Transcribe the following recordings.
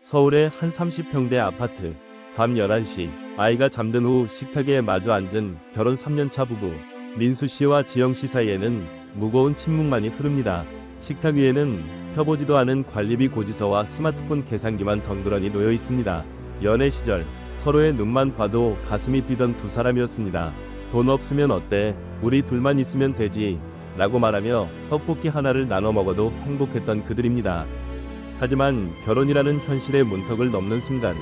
서울의 한 30평대 아파트. 밤 11시 아이가 잠든 후 식탁에 마주 앉은 결혼 3년차 부부 민수 씨와 지영 씨 사이에는 무거운 침묵만이 흐릅니다. 식탁 위에는 펴보지도 않은 관리비 고지서와 스마트폰 계산기만 덩그러니 놓여 있습니다. 연애 시절 서로의 눈만 봐도 가슴이 뛰던 두 사람이었습니다. 돈 없으면 어때? 우리 둘만 있으면 되지. 라고 말하며 떡볶이 하나를 나눠 먹어도 행복했던 그들입니다. 하지만 결혼이라는 현실의 문턱을 넘는 순간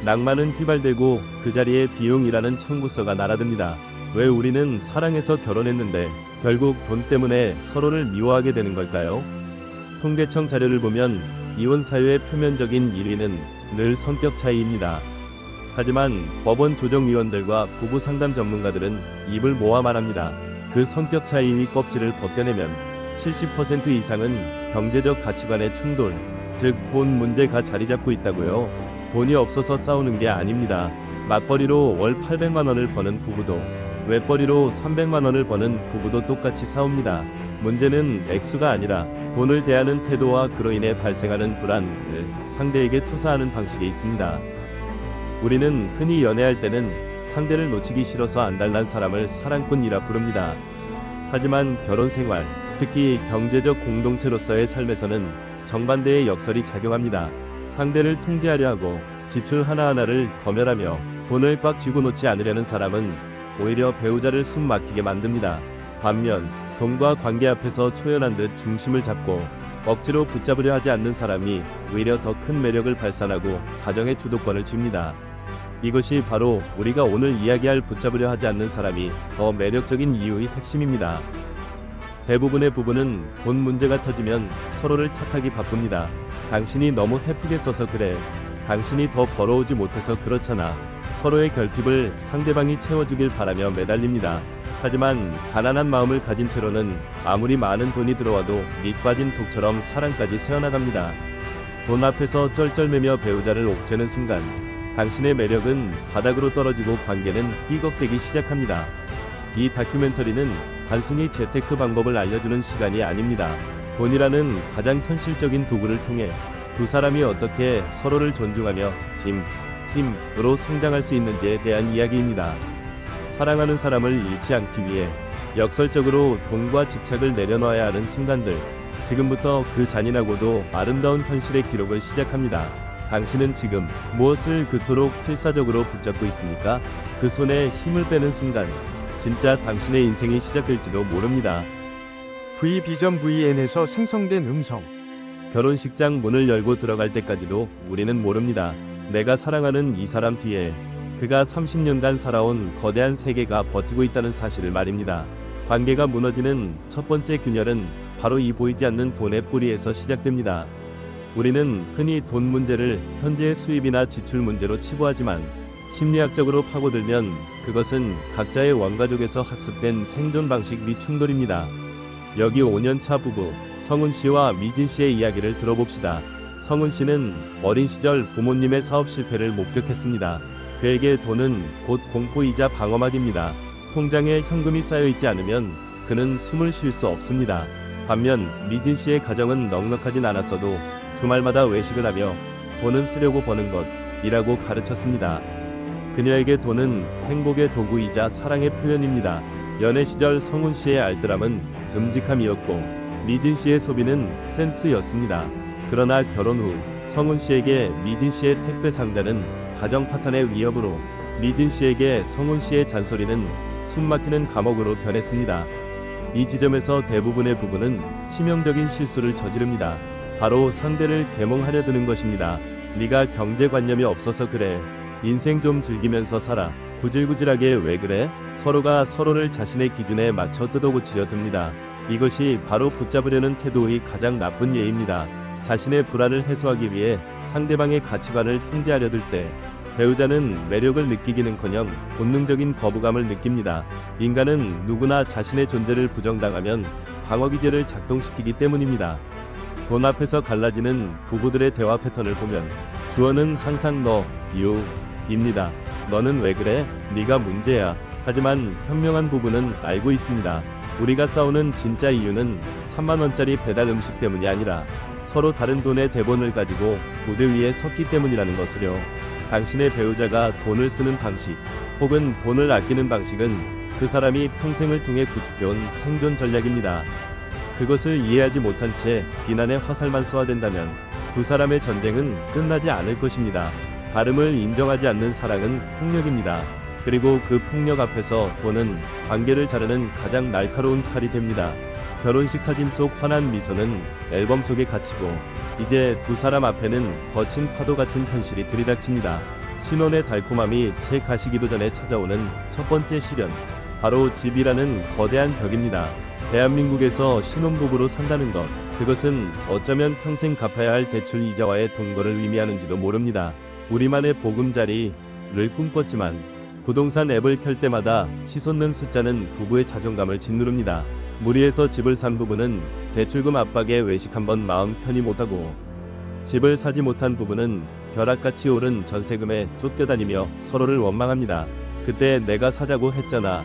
낭만은 휘발되고 그 자리에 비용이라는 청구서가 날아듭니다. 왜 우리는 사랑해서 결혼했는데 결국 돈 때문에 서로를 미워하게 되는 걸까요? 통계청 자료를 보면 이혼 사유의 표면적인 1위는 늘 성격 차이입니다. 하지만 법원 조정위원들과 부부 상담 전문가들은 입을 모아 말합니다. 그 성격 차이 위 껍질을 벗겨내면 70% 이상은 경제적 가치관의 충돌, 즉 돈 문제가 자리 잡고 있다고요. 돈이 없어서 싸우는 게 아닙니다. 맞벌이로 월 800만 원을 버는 부부도 외벌이로 300만 원을 버는 부부도 똑같이 싸웁니다. 문제는 액수가 아니라 돈을 대하는 태도와 그로 인해 발생하는 불안을 상대에게 투사하는 방식에 있습니다. 우리는 흔히 연애할 때는 상대를 놓치기 싫어서 안달난 사람을 사랑꾼이라 부릅니다. 하지만 결혼 생활, 특히 경제적 공동체로서의 삶에서는 정반대의 역설이 작용합니다. 상대를 통제하려 하고 지출 하나하나를 검열하며 돈을 꽉 쥐고 놓지 않으려는 사람은 오히려 배우자를 숨 막히게 만듭니다. 반면 돈과 관계 앞에서 초연한 듯 중심을 잡고 억지로 붙잡으려 하지 않는 사람이 오히려 더 큰 매력을 발산하고 가정의 주도권을 쥡니다. 이것이 바로 우리가 오늘 이야기할 붙잡으려 하지 않는 사람이 더 매력적인 이유의 핵심입니다. 대부분의 부부는 돈 문제가 터지면 서로를 탓하기 바쁩니다. 당신이 너무 헤프게 써서 그래. 당신이 더 벌어오지 못해서 그렇잖아. 서로의 결핍을 상대방이 채워주길 바라며 매달립니다. 하지만 가난한 마음을 가진 채로는 아무리 많은 돈이 들어와도 밑 빠진 독처럼 사랑까지 새어나갑니다. 돈 앞에서 쩔쩔매며 배우자를 옥죄는 순간 당신의 매력은 바닥으로 떨어지고 관계는 삐걱대기 시작합니다. 이 다큐멘터리는 단순히 재테크 방법을 알려주는 시간이 아닙니다. 돈이라는 가장 현실적인 도구를 통해 두 사람이 어떻게 서로를 존중하며 팀으로 성장할 수 있는지에 대한 이야기입니다. 사랑하는 사람을 잃지 않기 위해 역설적으로 돈과 집착을 내려놔야 하는 순간들, 지금부터 그 잔인하고도 아름다운 현실의 기록을 시작합니다. 당신은 지금 무엇을 그토록 필사적으로 붙잡고 있습니까? 그 손에 힘을 빼는 순간 진짜 당신의 인생이 시작될지도 모릅니다. V비전 VN에서 생성된 음성. 결혼식장 문을 열고 들어갈 때까지도 우리는 모릅니다. 내가 사랑하는 이 사람 뒤에 그가 30년간 살아온 거대한 세계가 버티고 있다는 사실을 말입니다. 관계가 무너지는 첫 번째 균열은 바로 이 보이지 않는 돈의 뿌리에서 시작됩니다. 우리는 흔히 돈 문제를 현재의 수입이나 지출 문제로 치부하지만 심리학적으로 파고들면 그것은 각자의 원가족에서 학습된 생존 방식 및 충돌입니다. 여기 5년차 부부 성훈 씨와 미진 씨의 이야기를 들어봅시다. 성훈 씨는 어린 시절 부모님의 사업 실패를 목격했습니다. 그에게 돈은 곧 공포이자 방어막입니다. 통장에 현금이 쌓여 있지 않으면 그는 숨을 쉴 수 없습니다. 반면 미진 씨의 가정은 넉넉하진 않았어도 주말마다 외식을 하며 돈은 쓰려고 버는 것이라고 가르쳤습니다. 그녀에게 돈은 행복의 도구이자 사랑의 표현입니다. 연애 시절 성훈 씨의 알뜰함은 듬직함이었고 미진 씨의 소비는 센스였습니다. 그러나 결혼 후 성훈 씨에게 미진 씨의 택배 상자는 가정 파탄의 위협으로, 미진 씨에게 성훈 씨의 잔소리는 숨막히는 감옥으로 변했습니다. 이 지점에서 대부분의 부부는 치명적인 실수를 저지릅니다. 바로 상대를 계몽하려 드는 것입니다. 네가 경제관념이 없어서 그래. 인생 좀 즐기면서 살아. 구질구질하게 왜 그래? 서로가 서로를 자신의 기준에 맞춰 뜯어고치려 듭니다. 이것이 바로 붙잡으려는 태도의 가장 나쁜 예입니다. 자신의 불안을 해소하기 위해 상대방의 가치관을 통제하려 들 때 배우자는 매력을 느끼기는커녕 본능적인 거부감을 느낍니다. 인간은 누구나 자신의 존재를 부정당하면 방어기제를 작동시키기 때문입니다. 돈 앞에서 갈라지는 부부들의 대화 패턴을 보면 주어는 항상 너, 입니다. 너는 왜 그래? 네가 문제야. 하지만 현명한 부부는 알고 있습니다. 우리가 싸우는 진짜 이유는 3만 원짜리 배달 음식 때문이 아니라 서로 다른 돈의 대본을 가지고 무대 위에 섰기 때문이라는 것을요. 당신의 배우자가 돈을 쓰는 방식 혹은 돈을 아끼는 방식은 그 사람이 평생을 통해 구축해온 생존 전략입니다. 그것을 이해하지 못한 채 비난의 화살만 쏘아댄다면 두 사람의 전쟁은 끝나지 않을 것입니다. 다름을 인정하지 않는 사랑은 폭력입니다. 그리고 그 폭력 앞에서 돈은 관계를 자르는 가장 날카로운 칼이 됩니다. 결혼식 사진 속 환한 미소는 앨범 속에 갇히고 이제 두 사람 앞에는 거친 파도 같은 현실이 들이닥칩니다. 신혼의 달콤함이 채 가시기도 전에 찾아오는 첫 번째 시련, 바로 집이라는 거대한 벽입니다. 대한민국에서 신혼부부로 산다는 것, 그것은 어쩌면 평생 갚아야 할 대출 이자와의 동거를 의미하는지도 모릅니다. 우리만의 보금자리를 꿈꿨지만 부동산 앱을 켤 때마다 치솟는 숫자는 부부의 자존감을 짓누릅니다. 무리해서 집을 산 부부는 대출금 압박에 외식 한번 마음 편히 못하고, 집을 사지 못한 부부는 벼락같이 오른 전세금에 쫓겨다니며 서로를 원망합니다. 그때 내가 사자고 했잖아,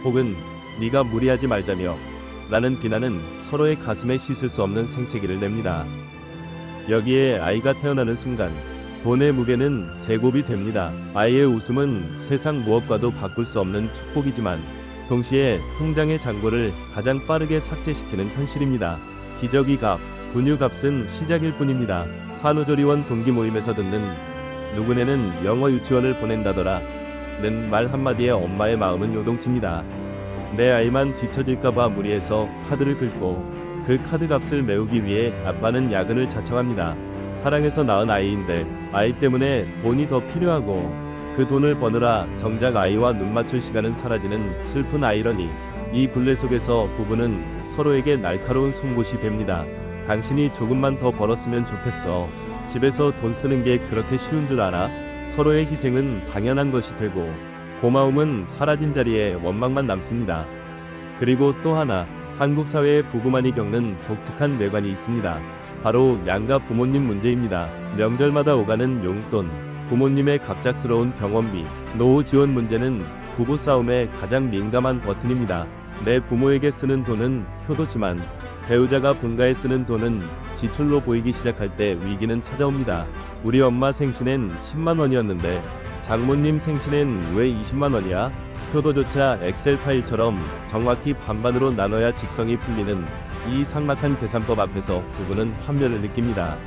혹은 네가 무리하지 말자며 라는 비난은 서로의 가슴에 씻을 수 없는 생채기를 냅니다. 여기에 아이가 태어나는 순간 돈의 무게는 제곱이 됩니다. 아이의 웃음은 세상 무엇과도 바꿀 수 없는 축복이지만 동시에 통장의 잔고를 가장 빠르게 삭제시키는 현실입니다. 기저귀 값, 분유 값은 시작일 뿐입니다. 산후조리원 동기 모임에서 듣는 누구네는 영어 유치원을 보낸다더라 는 말 한마디에 엄마의 마음은 요동칩니다. 내 아이만 뒤처질까봐 무리해서 카드를 긁고 그 카드 값을 메우기 위해 아빠는 야근을 자청합니다. 사랑해서 낳은 아이인데 아이 때문에 돈이 더 필요하고 그 돈을 버느라 정작 아이와 눈 맞출 시간은 사라지는 슬픈 아이러니. 이 굴레 속에서 부부는 서로에게 날카로운 송곳이 됩니다. 당신이 조금만 더 벌었으면 좋겠어. 집에서 돈 쓰는 게 그렇게 쉬운 줄 알아? 서로의 희생은 당연한 것이 되고 고마움은 사라진 자리에 원망만 남습니다. 그리고 또 하나, 한국 사회의 부부만이 겪는 독특한 뇌관이 있습니다. 바로 양가 부모님 문제입니다. 명절마다 오가는 용돈, 부모님의 갑작스러운 병원비, 노후 지원 문제는 부부싸움의 가장 민감한 버튼입니다. 내 부모에게 쓰는 돈은 효도지만 배우자가 본가에 쓰는 돈은 지출로 보이기 시작할 때 위기는 찾아옵니다. 우리 엄마 생신엔 10만 원이었는데 장모님 생신엔 왜 20만 원이야? 효도조차 엑셀 파일처럼 정확히 반반으로 나눠야 직성이 풀리는 이 삭막한 계산법 앞에서 부부는 환멸을 느낍니다.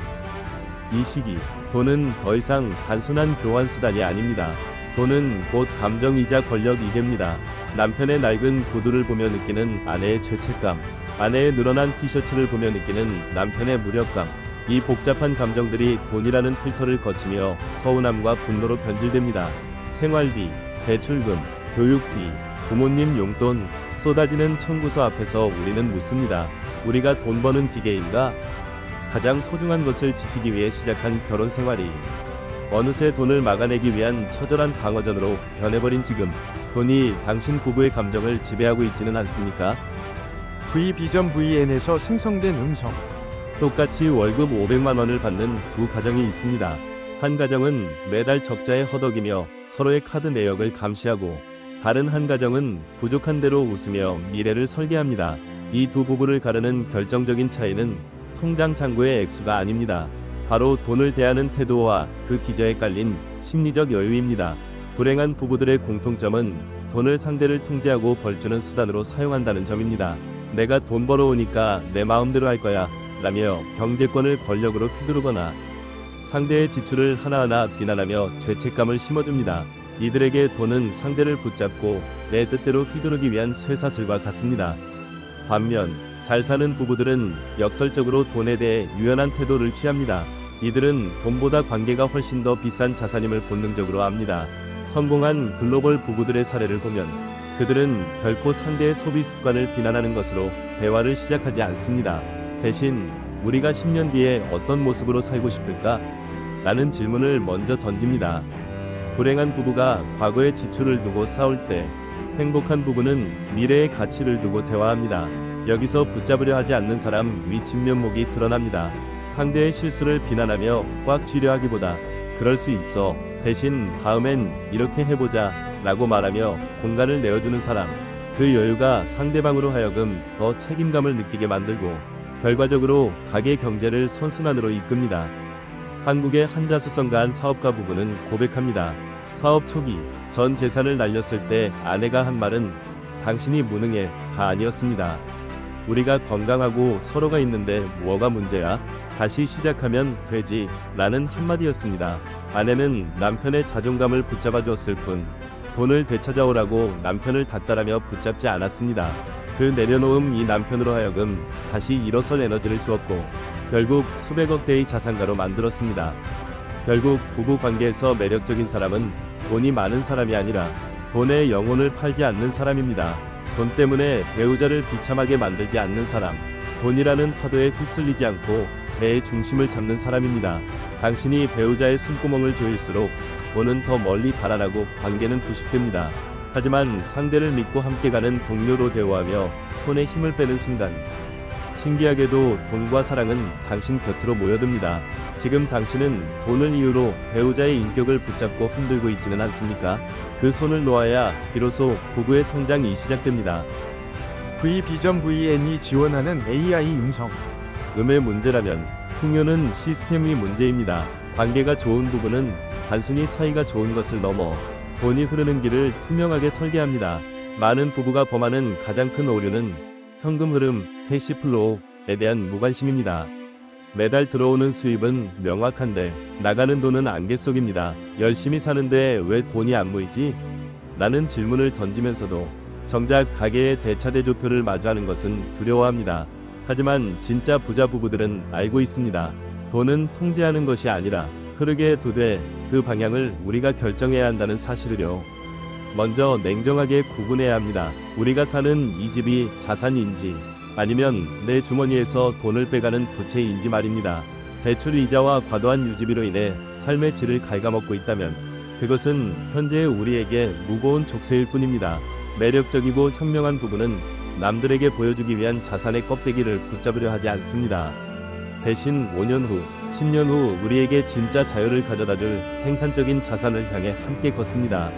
이 시기, 돈은 더 이상 단순한 교환 수단이 아닙니다. 돈은 곧 감정이자 권력 이계입니다. 남편의 낡은 구두를 보며 느끼는 아내의 죄책감, 아내의 늘어난 티셔츠를 보며 느끼는 남편의 무력감, 이 복잡한 감정들이 돈이라는 필터를 거치며 서운함과 분노로 변질됩니다. 생활비, 대출금, 교육비, 부모님 용돈, 쏟아지는 청구서 앞에서 우리는 묻습니다. 우리가 돈 버는 기계인가? 가장 소중한 것을 지키기 위해 시작한 결혼 생활이 어느새 돈을 막아내기 위한 처절한 방어전으로 변해버린 지금, 돈이 당신 부부의 감정을 지배하고 있지는 않습니까? V비전 VN에서 생성된 음성. 똑같이 월급 500만 원을 받는 두 가정이 있습니다. 한 가정은 매달 적자에 허덕이며 서로의 카드 내역을 감시하고, 다른 한 가정은 부족한 대로 웃으며 미래를 설계합니다. 이 두 부부를 가르는 결정적인 차이는 통장 잔고의 액수가 아닙니다. 바로 돈을 대하는 태도와 그 기저에 깔린 심리적 여유입니다. 불행한 부부들의 공통점은 돈을 상대를 통제하고 벌주는 수단으로 사용한다는 점입니다. 내가 돈 벌어오니까 내 마음대로 할 거야 라며 경제권을 권력으로 휘두르거나 상대의 지출을 하나하나 비난하며 죄책감을 심어줍니다. 이들에게 돈은 상대를 붙잡고 내 뜻대로 휘두르기 위한 쇠사슬과 같습니다. 반면 잘 사는 부부들은 역설적으로 돈에 대해 유연한 태도를 취합니다. 이들은 돈보다 관계가 훨씬 더 비싼 자산임을 본능적으로 압니다. 성공한 글로벌 부부들의 사례를 보면 그들은 결코 상대의 소비 습관을 비난하는 것으로 대화를 시작하지 않습니다. 대신 우리가 10년 뒤에 어떤 모습으로 살고 싶을까? 라는 질문을 먼저 던집니다. 불행한 부부가 과거의 지출을 두고 싸울 때, 행복한 부부는 미래의 가치를 두고 대화합니다. 여기서 붙잡으려 하지 않는 사람 위 진면목이 드러납니다. 상대의 실수를 비난하며 꽉 쥐려 하기보다 그럴 수 있어, 대신 다음엔 이렇게 해보자 라고 말하며 공간을 내어주는 사람, 그 여유가 상대방으로 하여금 더 책임감을 느끼게 만들고 결과적으로 가게 경제를 선순환으로 이끕니다. 한국의 한자수성가한 사업가 부부는 고백합니다. 사업 초기 전 재산을 날렸을 때 아내가 한 말은 당신이 무능해가 아니었습니다. 우리가 건강하고 서로가 있는데 뭐가 문제야? 다시 시작하면 되지 라는 한마디였습니다. 아내는 남편의 자존감을 붙잡아 주었을 뿐 돈을 되찾아오라고 남편을 닥달하며 붙잡지 않았습니다. 그 내려놓음 이 남편으로 하여금 다시 일어설 에너지를 주었고 결국 수백억 대의 자산가로 만들었습니다. 결국 부부 관계에서 매력적인 사람은 돈이 많은 사람이 아니라 돈의 영혼을 팔지 않는 사람입니다. 돈 때문에 배우자를 비참하게 만들지 않는 사람, 돈이라는 파도에 휩쓸리지 않고 배의 중심을 잡는 사람입니다. 당신이 배우자의 숨구멍을 조일수록 돈은 더 멀리 달아나고 관계는 부식됩니다. 하지만 상대를 믿고 함께 가는 동료로 대우하며 손에 힘을 빼는 순간 신기하게도 돈과 사랑은 당신 곁으로 모여듭니다. 지금 당신은 돈을 이유로 배우자의 인격을 붙잡고 흔들고 있지는 않습니까? 그 손을 놓아야 비로소 부부의 성장이 시작됩니다. V비전 VN이 지원하는 AI 음성. 음의 문제라면 풍요는 시스템의 문제입니다. 관계가 좋은 부부는 단순히 사이가 좋은 것을 넘어 돈이 흐르는 길을 투명하게 설계합니다. 많은 부부가 범하는 가장 큰 오류는 현금 흐름, 캐시플로우에 대한 무관심입니다. 매달 들어오는 수입은 명확한데 나가는 돈은 안개 속입니다. 열심히 사는데 왜 돈이 안 모이지? 라는 질문을 던지면서도 정작 가게의 대차대조표를 마주하는 것은 두려워합니다. 하지만 진짜 부자 부부들은 알고 있습니다. 돈은 통제하는 것이 아니라 흐르게 두되 그 방향을 우리가 결정해야 한다는 사실을요. 먼저 냉정하게 구분해야 합니다. 우리가 사는 이 집이 자산인지 아니면 내 주머니에서 돈을 빼가는 부채인지 말입니다. 대출 이자와 과도한 유지비로 인해 삶의 질을 갉아먹고 있다면 그것은 현재의 우리에게 무거운 족쇄일 뿐입니다. 매력적이고 현명한 부부는 남들에게 보여주기 위한 자산의 껍데기를 붙잡으려 하지 않습니다. 대신 5년 후, 10년 후 우리에게 진짜 자유를 가져다줄 생산적인 자산을 향해 함께 걷습니다.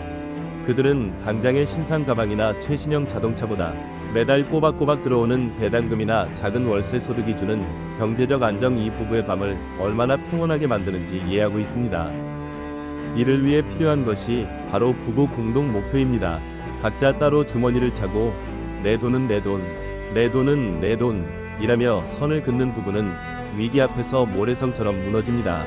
그들은 당장의 신상 가방이나 최신형 자동차보다 매달 꼬박꼬박 들어오는 배당금이나 작은 월세 소득이 주는 경제적 안정 이 부부의 밤을 얼마나 평온하게 만드는지 이해하고 있습니다. 이를 위해 필요한 것이 바로 부부 공동 목표입니다. 각자 따로 주머니를 차고 내 돈은 내 돈, 내 돈은 내 돈이라며 선을 긋는 부부는 위기 앞에서 모래성처럼 무너집니다.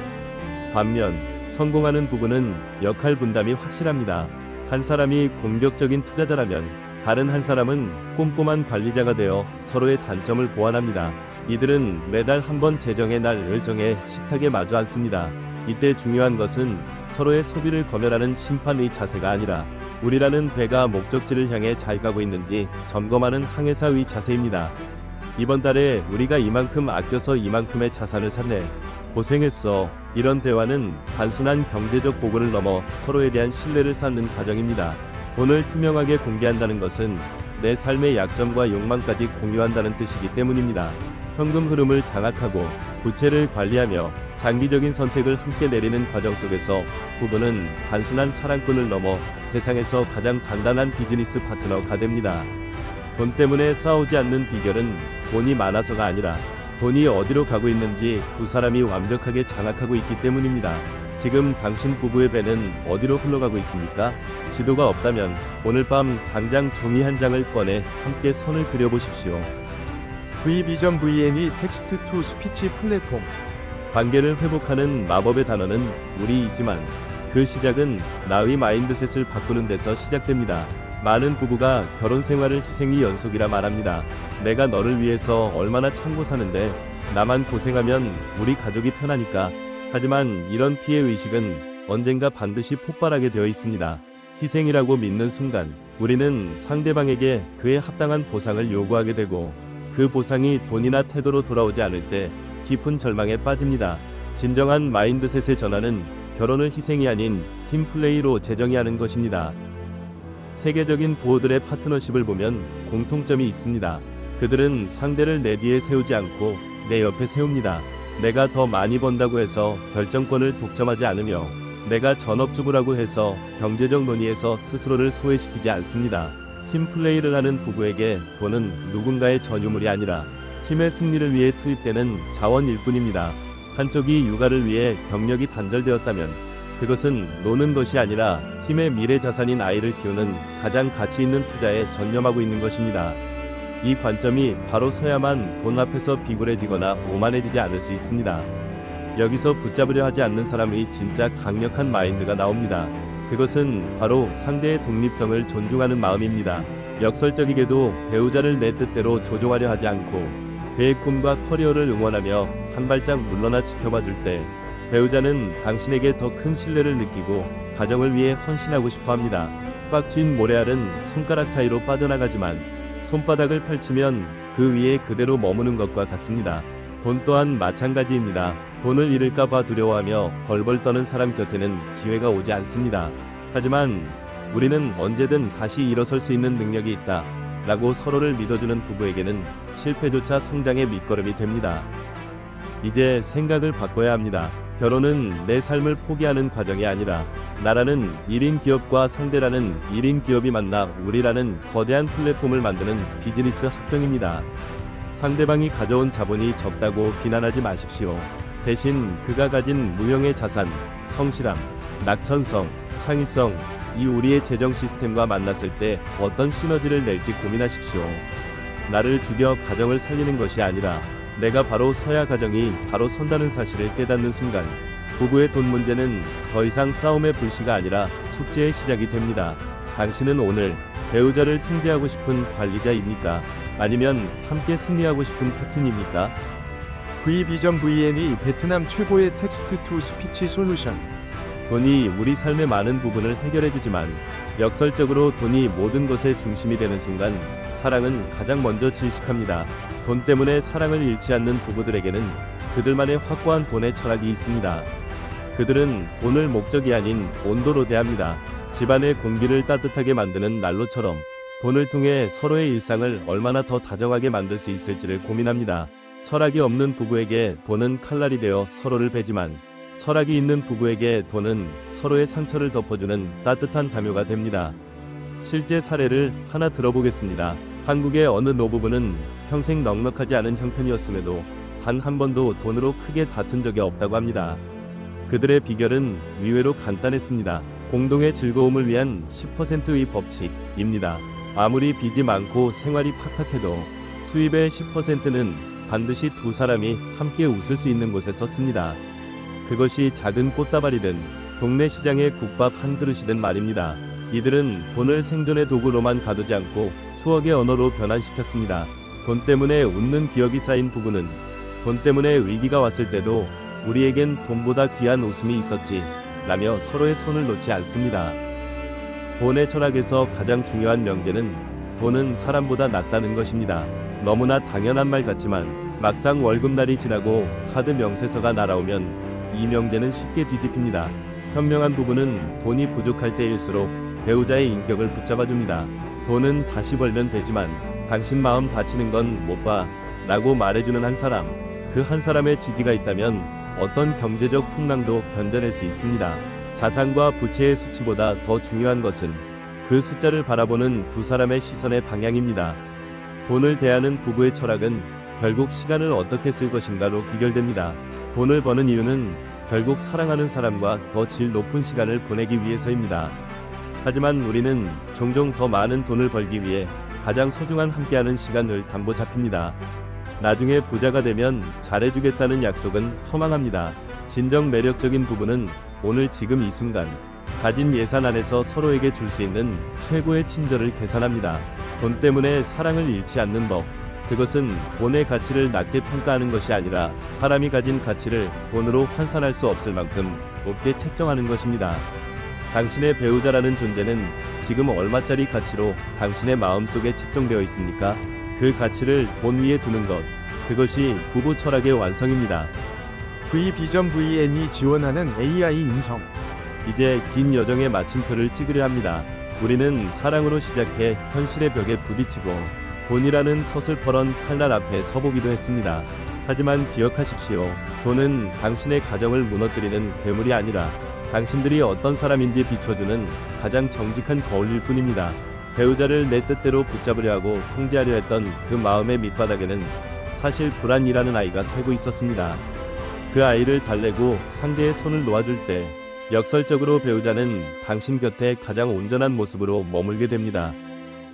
반면 성공하는 부부는 역할 분담이 확실합니다. 한 사람이 공격적인 투자자라면 다른 한 사람은 꼼꼼한 관리자가 되어 서로의 단점을 보완합니다. 이들은 매달 한 번 재정의 날을 정해 식탁에 마주 앉습니다. 이때 중요한 것은 서로의 소비를 검열하는 심판의 자세가 아니라 우리라는 배가 목적지를 향해 잘 가고 있는지 점검하는 항해사의 자세입니다. 이번 달에 우리가 이만큼 아껴서 이만큼의 자산을 샀네. 고생했어. 이런 대화는 단순한 경제적 보고를 넘어 서로에 대한 신뢰를 쌓는 과정입니다. 돈을 투명하게 공개한다는 것은 내 삶의 약점과 욕망까지 공유한다는 뜻이기 때문입니다. 현금 흐름을 장악하고 부채를 관리하며 장기적인 선택을 함께 내리는 과정 속에서 부부는 단순한 사랑꾼을 넘어 세상에서 가장 단단한 비즈니스 파트너가 됩니다. 돈 때문에 싸우지 않는 비결은 돈이 많아서가 아니라 돈이 어디로 가고 있는지 두 사람이 완벽하게 장악하고 있기 때문입니다. 지금 당신 부부의 배는 어디로 흘러가고 있습니까? 지도가 없다면 오늘 밤 당장 종이 한 장을 꺼내 함께 선을 그려보십시오. V비전 VN이 텍스트 투 스피치 플랫폼. 관계를 회복하는 마법의 단어는 우리이지만 그 시작은 나의 마인드셋을 바꾸는 데서 시작됩니다. 많은 부부가 결혼 생활을 희생의 연속이라 말합니다. 내가 너를 위해서 얼마나 참고 사는데 나만 고생하면 우리 가족이 편하니까. 하지만 이런 피해의식은 언젠가 반드시 폭발하게 되어 있습니다. 희생이라고 믿는 순간 우리는 상대방에게 그에 합당한 보상을 요구하게 되고 그 보상이 돈이나 태도로 돌아오지 않을 때 깊은 절망에 빠집니다. 진정한 마인드셋의 전환은 결혼을 희생이 아닌 팀플레이로 재정의하는 것입니다. 세계적인 부호들의 파트너십을 보면 공통점이 있습니다. 그들은 상대를 내 뒤에 세우지 않고 내 옆에 세웁니다. 내가 더 많이 번다고 해서 결정권을 독점하지 않으며 내가 전업주부라고 해서 경제적 논의에서 스스로를 소외시키지 않습니다. 팀플레이를 하는 부부에게 돈은 누군가의 전유물이 아니라 팀의 승리를 위해 투입되는 자원일 뿐입니다. 한쪽이 육아를 위해 경력이 단절되었다면 그것은 노는 것이 아니라 팀의 미래 자산인 아이를 키우는 가장 가치 있는 투자에 전념하고 있는 것입니다. 이 관점이 바로 서야만 돈 앞에서 비굴해지거나 오만해지지 않을 수 있습니다. 여기서 붙잡으려 하지 않는 사람의 진짜 강력한 마인드가 나옵니다. 그것은 바로 상대의 독립성을 존중하는 마음입니다. 역설적이게도 배우자를 내 뜻대로 조종하려 하지 않고 그의 꿈과 커리어를 응원하며 한 발짝 물러나 지켜봐 줄 때 배우자는 당신에게 더 큰 신뢰를 느끼고 가정을 위해 헌신하고 싶어 합니다. 꽉 쥔 모래알은 손가락 사이로 빠져나가지만 손바닥을 펼치면 그 위에 그대로 머무는 것과 같습니다. 돈 또한 마찬가지입니다. 돈을 잃을까봐 두려워하며 벌벌 떠는 사람 곁에는 기회가 오지 않습니다. 하지만 우리는 언제든 다시 일어설 수 있는 능력이 있다 라고 서로를 믿어주는 부부에게는 실패조차 성장의 밑거름이 됩니다. 이제 생각을 바꿔야 합니다. 결혼은 내 삶을 포기하는 과정이 아니라 나라는 1인 기업과 상대라는 1인 기업이 만나 우리라는 거대한 플랫폼을 만드는 비즈니스 합병입니다. 상대방이 가져온 자본이 적다고 비난하지 마십시오. 대신 그가 가진 무형의 자산, 성실함, 낙천성, 창의성, 이 우리의 재정 시스템과 만났을 때 어떤 시너지를 낼지 고민하십시오. 나를 죽여 가정을 살리는 것이 아니라 내가 바로 서야 가정이 바로 선다는 사실을 깨닫는 순간 부부의 돈 문제는 더 이상 싸움의 불씨가 아니라 축제의 시작이 됩니다. 당신은 오늘 배우자를 통제하고 싶은 관리자입니까? 아니면 함께 승리하고 싶은 캡틴입니까? V비전 VN이 베트남 최고의 텍스트 투 스피치 솔루션. 돈이 우리 삶의 많은 부분을 해결해주지만 역설적으로 돈이 모든 것의 중심이 되는 순간 사랑은 가장 먼저 질식합니다. 돈 때문에 사랑을 잃지 않는 부부들에게는 그들만의 확고한 돈의 철학이 있습니다. 그들은 돈을 목적이 아닌 온도로 대합니다. 집안의 공기를 따뜻하게 만드는 난로처럼 돈을 통해 서로의 일상을 얼마나 더 다정하게 만들 수 있을지를 고민합니다. 철학이 없는 부부에게 돈은 칼날이 되어 서로를 베지만 철학이 있는 부부에게 돈은 서로의 상처를 덮어주는 따뜻한 담요가 됩니다. 실제 사례를 하나 들어보겠습니다. 한국의 어느 노부부는 평생 넉넉하지 않은 형편이었음에도 단 한 번도 돈으로 크게 다툰 적이 없다고 합니다. 그들의 비결은 의외로 간단했습니다. 공동의 즐거움을 위한 10%의 법칙입니다. 아무리 빚이 많고 생활이 팍팍해도 수입의 10%는 반드시 두 사람이 함께 웃을 수 있는 곳에 썼습니다. 그것이 작은 꽃다발이든 동네 시장의 국밥 한 그릇이든 말입니다. 이들은 돈을 생존의 도구로만 가두지 않고 수억의 언어로 변환시켰습니다. 돈 때문에 웃는 기억이 쌓인 부부는 돈 때문에 위기가 왔을 때도 우리에겐 돈보다 귀한 웃음이 있었지 라며 서로의 손을 놓지 않습니다. 돈의 철학에서 가장 중요한 명제는 돈은 사람보다 낫다는 것입니다. 너무나 당연한 말 같지만 막상 월급날이 지나고 카드 명세서가 날아오면 이 명제는 쉽게 뒤집힙니다. 현명한 부부는 돈이 부족할 때일수록 배우자의 인격을 붙잡아줍니다. 돈은 다시 벌면 되지만 당신 마음 다치는 건 못 봐 라고 말해주는 한 사람, 그 한 사람의 지지가 있다면 어떤 경제적 풍랑도 견뎌낼 수 있습니다. 자산과 부채의 수치보다 더 중요한 것은 그 숫자를 바라보는 두 사람의 시선의 방향입니다. 돈을 대하는 부부의 철학은 결국 시간을 어떻게 쓸 것인가로 귀결됩니다. 돈을 버는 이유는 결국 사랑하는 사람과 더 질 높은 시간을 보내기 위해서입니다. 하지만 우리는 종종 더 많은 돈을 벌기 위해 가장 소중한 함께하는 시간을 담보 잡힙니다. 나중에 부자가 되면 잘해주겠다는 약속은 허망합니다. 진정 매력적인 부부는 오늘 지금 이 순간 가진 예산 안에서 서로에게 줄 수 있는 최고의 친절을 계산합니다. 돈 때문에 사랑을 잃지 않는 법. 그것은 돈의 가치를 낮게 평가하는 것이 아니라 사람이 가진 가치를 돈으로 환산할 수 없을 만큼 높게 책정하는 것입니다. 당신의 배우자라는 존재는 지금 얼마짜리 가치로 당신의 마음속에 책정되어 있습니까? 그 가치를 돈 위에 두는 것. 그것이 부부 철학의 완성입니다. V비전 VN이 지원하는 AI 인성. 이제 긴 여정의 마침표를 찍으려 합니다. 우리는 사랑으로 시작해 현실의 벽에 부딪히고 돈이라는 서슬퍼런 칼날 앞에 서보기도 했습니다. 하지만 기억하십시오. 돈은 당신의 가정을 무너뜨리는 괴물이 아니라 당신들이 어떤 사람인지 비춰주는 가장 정직한 거울일 뿐입니다. 배우자를 내 뜻대로 붙잡으려 하고 통제하려 했던 그 마음의 밑바닥에는 사실 불안이라는 아이가 살고 있었습니다. 그 아이를 달래고 상대의 손을 놓아줄 때 역설적으로 배우자는 당신 곁에 가장 온전한 모습으로 머물게 됩니다.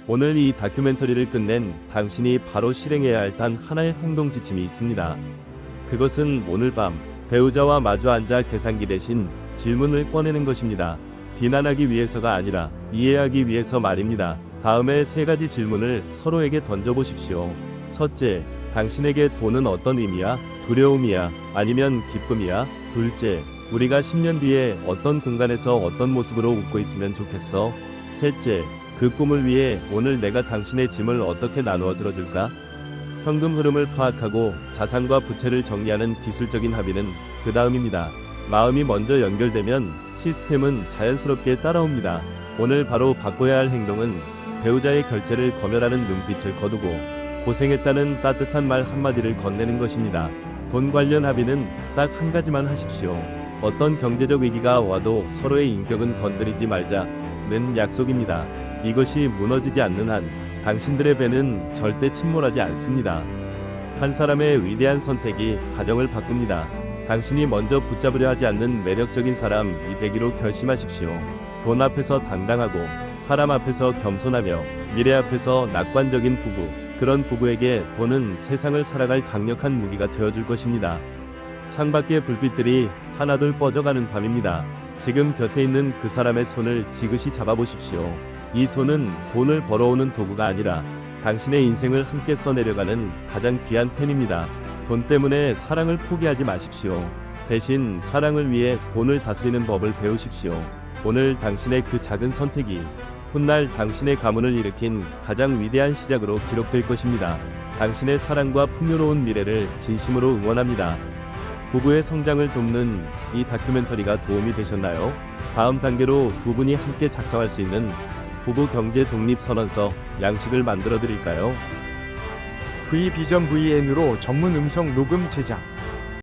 오늘 이 다큐멘터리를 끝낸 당신이 바로 실행해야 할 단 하나의 행동 지침이 있습니다. 그것은 오늘 밤 배우자와 마주 앉아 계산기 대신 질문을 꺼내는 것입니다. 비난하기 위해서가 아니라 이해하기 위해서 말입니다. 다음에 3가지 질문을 서로에게 던져보십시오. 첫째, 당신에게 돈은 어떤 의미야? 두려움이야? 아니면 기쁨이야? 둘째, 우리가 10년 뒤에 어떤 공간에서 어떤 모습으로 웃고 있으면 좋겠어? 셋째, 그 꿈을 위해 오늘 내가 당신의 짐을 어떻게 나누어 들어줄까? 현금 흐름을 파악하고 자산과 부채를 정리하는 기술적인 합의는 그 다음입니다. 마음이 먼저 연결되면 시스템은 자연스럽게 따라옵니다. 오늘 바로 바꿔야 할 행동은 배우자의 결제를 검열하는 눈빛을 거두고 고생했다는 따뜻한 말 한마디를 건네는 것입니다. 돈 관련 합의는 딱 한 가지만 하십시오. 어떤 경제적 위기가 와도 서로의 인격은 건드리지 말자는 약속입니다. 이것이 무너지지 않는 한 당신들의 배는 절대 침몰하지 않습니다. 한 사람의 위대한 선택이 가정을 바꿉니다. 당신이 먼저 붙잡으려 하지 않는 매력적인 사람이 되기로 결심하십시오. 돈 앞에서 당당하고 사람 앞에서 겸손하며 미래 앞에서 낙관적인 부부, 그런 부부에게 돈은 세상을 살아갈 강력한 무기가 되어줄 것입니다. 창밖의 불빛들이 하나둘 꺼져가는 밤입니다. 지금 곁에 있는 그 사람의 손을 지그시 잡아보십시오. 이 손은 돈을 벌어오는 도구가 아니라 당신의 인생을 함께 써내려가는 가장 귀한 펜입니다. 돈 때문에 사랑을 포기하지 마십시오. 대신 사랑을 위해 돈을 다스리는 법을 배우십시오. 오늘 당신의 그 작은 선택이 훗날 당신의 가문을 일으킨 가장 위대한 시작으로 기록될 것입니다. 당신의 사랑과 풍요로운 미래를 진심으로 응원합니다. 부부의 성장을 돕는 이 다큐멘터리가 도움이 되셨나요? 다음 단계로 두 분이 함께 작성할 수 있는 부부 경제 독립 선언서 양식을 만들어 드릴까요? V비전 VN으로 전문 음성 녹음 제작